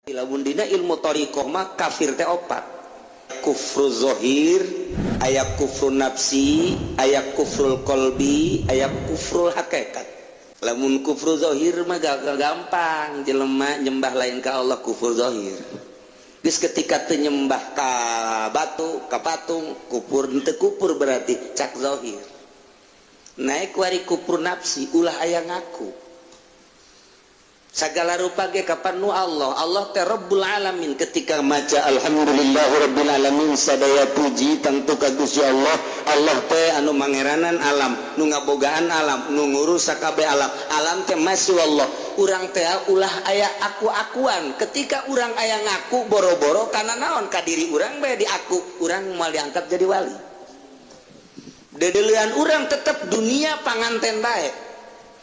Lamun dina ilmu thariqah mah kafir teh opat. Kufru zahir, aya kufru nafsi, aya kufrul qalbi, aya kufrul hakikat. Lamun kufru zahir mah gampang, jelema nyembah lain ka Allah kufur zahir. Geus ketika teu nyembah ka batu, ka patung, kufur teu kufur berarti cak zahir. Naik wari kufur nafsi ulah aya ngaku. Segala rupa ge kapan nu Allah teh Rabbul Alamin. Ketika maca alhamdulillahirabbil alamin sadaya puji tentu ka Gusti Allah teh anu mangeranan alam, nu ngabogaan alam, nu ngurus sakabeh alam teh masih Allah. Urang teh ulah aya aku-akuan. Ketika urang aya ngaku boro-boro kana naon ka diri urang bae diaku, urang moal diangkat jadi wali. Dedeleuan urang tetep dunia panganten bae.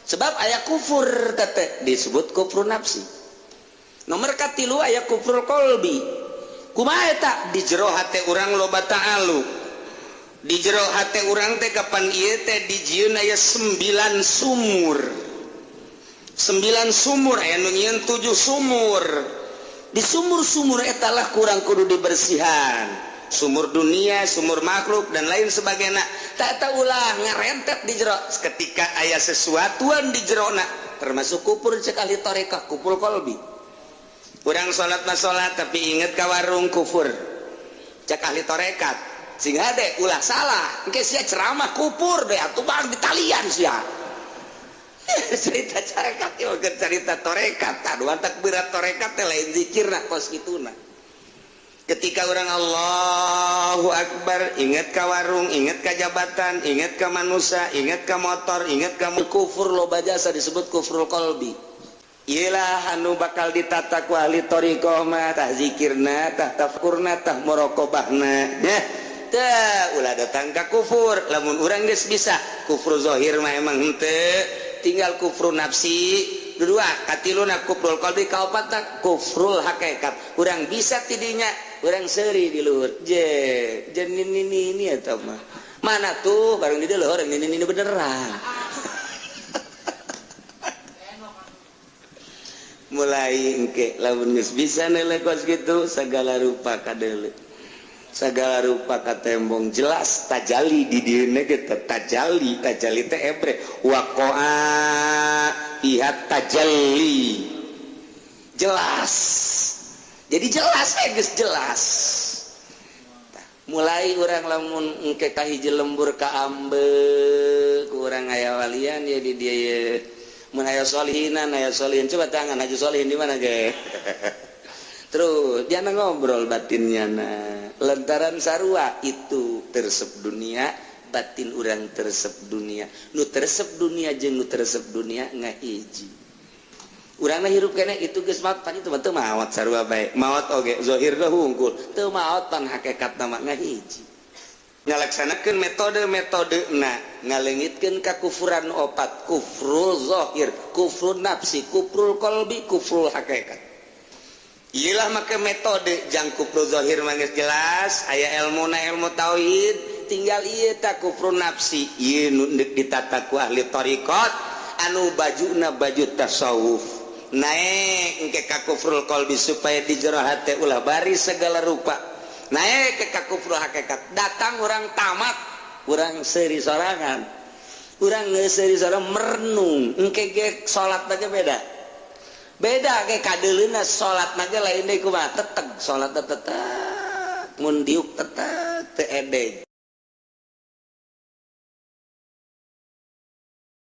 Sebab aya kufur tete disebut kufur nafsi. Nomor katilu aya kufrul qalbi. Kumaha eta? Di jero hate urang loba ta'alu. Di jero hate urang teh kapan ieu teh dijieun aya 9 sumur. 9 sumur aya nu nyieun 7 sumur. Di sumur-sumur eta lah kurang kudu dibersihan. Sumur dunia, sumur makhluk dan lain sebagainya. Tak ulah ngarentet di jero ketika aya sesuatuan di jerona termasuk kufur cek ahli thariqah kufur qalbi. Urang salat mah salat tapi inget ka warung kufur cek ahli thariqat sehingga deh ulah salah engke sia ceramah kufur deh atuh bang ditalian sia cerita thariqat ieu cerita thariqat tadu takbirat thariqat teh lain zikirna kos kituna. Ketika orang Allahu Akbar, ingat ka warung, ingat ka jabatan, ingat ka manusia, ingat ka motor, ingat ka kufur loba jasa disebut kufrul qalbi. Iyalah anu bakal ditata ku ahli thariqah mah tah zikirna, tah tafkurna, tah muraqabahna. Nya, teu ulah datang ka kufur. Lamun urang geus bisa kufur zahir mah emang henteu, tinggal kufur nafsi. Kedua, katiluna kufrul qalbi, kaopatna kufrul hakikat. Urang bisa tidinya, urang seuri di luhur. Jen ini eta mah. Mana tuh bareng di dieu orang ini beneran. Mulai engke lamun geus bisa nelekos kitu sagala rupa kadeuleu. Sagala rupa katembong jelas tajali di dieu ge tajali teh ebre waqa'a ihat tajalli jelas. Jadi jelas geus jelas. Mulai urang lamun engke ka hiji lembur ka ambe ku urang aya walian ya di dieu mun aya solihinan aya solihin coba tangan haji solihin di mana ge. Terus dia ngobrol batinnya lantaran sarua itu tersep dunia batin urang tersep dunia nu tersep dunia jeung nu tersep dunia ngahiji urangna hirup kene itu geus maot pan itu teu maot sarua bae maot oge zahir ge hungkul teu maot pan hakikatna mah ngahiji ngalaksanakeun metode-metodena ngaleungitkeun kakufuran opat kufrul zahir kufrun nafsi kufrul qalbi kufrul hakikat. Iyalah make metode jang kufru zahir mah geus jelas aya ilmuna ilmu tauhid tinggal ieu ta kufru nafsi ieu nu ditata ku ahli thariqat anu bajuna baju tasawuf naik engke ka kufrul qalbi supaya di jero hate ulah bari segala rupa naik ke ka kufrul hakikat datang urang tamat urang seuri sorangan urang geus seuri sorangan merenung engke ge salat aja beda kayak kadeulina salat naga lain deui kumaha teteg salat teteg mun diuk teteg teu edeg